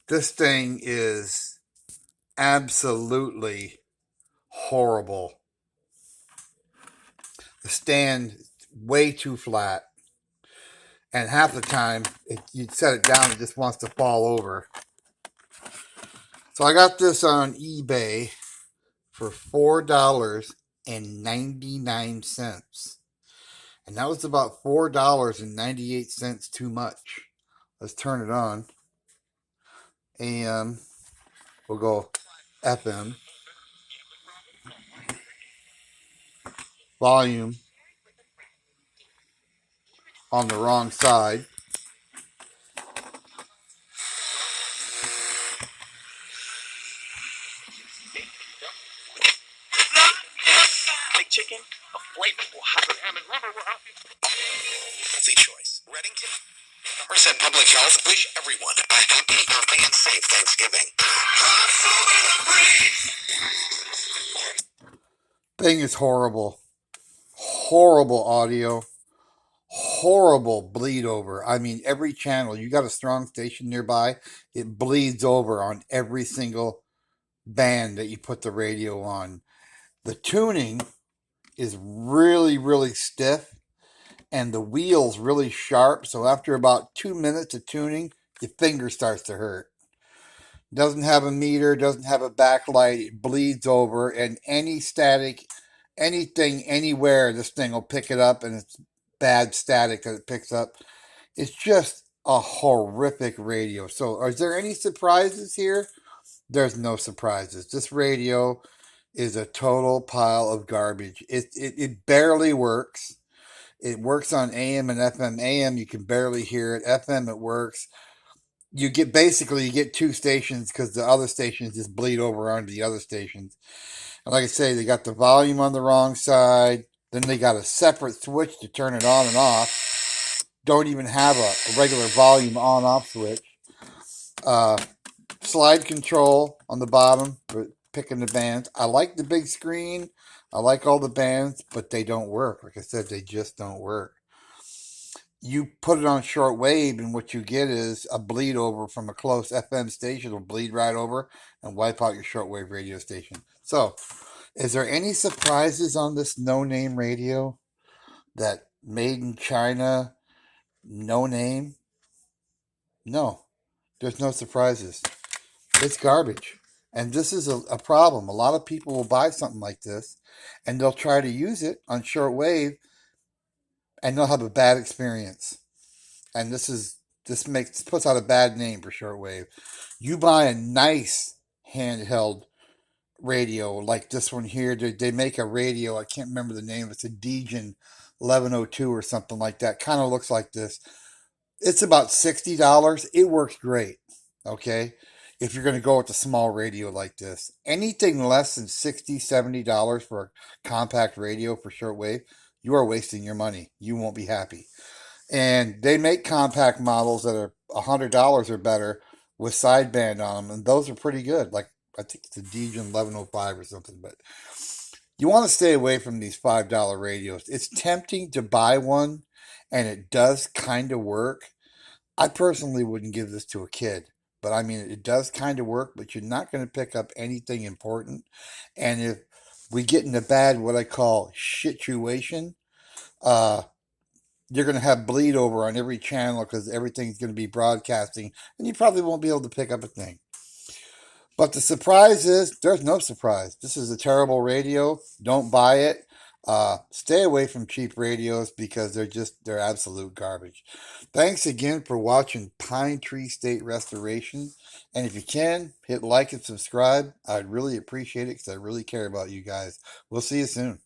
This thing is absolutely horrible. The stand way too flat, and half the time you set it down, it just wants to fall over. So I got this on eBay for $4.99, and that was about $4.98 too much. Let's turn it on. AM, we'll go FM, volume on the wrong side. Big chicken, a flavorful hot healthy choice. Reddington. Percent Public Health wish everyone a happy, healthy, and safe Thanksgiving. Thing is horrible. Horrible audio. Horrible bleed over. I mean, every channel, you got a strong station nearby, it bleeds over on every single band that you put the radio on. The tuning is really, really stiff, and the wheel's really sharp. So after about 2 minutes of tuning, your finger starts to hurt. Doesn't have a meter, doesn't have a backlight, it bleeds over, and any static, anything, anywhere, this thing will pick it up, and it's bad static that it picks up. It's just a horrific radio. So, is there any surprises here? There's no surprises. This radio is a total pile of garbage. It barely works. It works on AM and FM. AM, you can barely hear it. FM, it works. You get two stations because the other stations just bleed over onto the other stations. And like I say, they got the volume on the wrong side. Then they got a separate switch to turn it on and off. Don't even have a regular volume on off switch. Slide control on the bottom for picking the bands. I like the big screen. I like all the bands, but they don't work. Like I said, they just don't work. You put it on short wave, and what you get is a bleed over from a close FM station. Will bleed right over and wipe out your shortwave radio station. So, is there any surprises on this no name radio? That made in China, no name? No, there's no surprises. It's garbage. And this is a problem. A lot of people will buy something like this and they'll try to use it on shortwave and they'll have a bad experience. And this puts out a bad name for shortwave. You buy a nice handheld radio like this one here. They make a radio. I can't remember the name. It's a Degen 1102 or something like that. Kind of looks like this. It's about $60. It works great. Okay. If you're going to go with a small radio like this, anything less than $60, $70 for a compact radio for shortwave, you are wasting your money. You won't be happy. And they make compact models that are $100 or better with sideband on them, and those are pretty good. Like I think it's a Degen 1105 or something. But you want to stay away from these $5 radios. It's tempting to buy one, and it does kind of work. I personally wouldn't give this to a kid, but I mean, it does kind of work, but you're not going to pick up anything important. And if we get in a bad, what I call situation, uh, you're going to have bleed over on every channel because everything's going to be broadcasting, and you probably won't be able to pick up a thing. But the surprise is there's no surprise. This is a terrible radio. Don't buy it. Stay away from cheap radios because they're absolute garbage. Thanks again for watching Pine Tree State Restoration. And if you can, hit like and subscribe. I'd really appreciate it because I really care about you guys. We'll see you soon.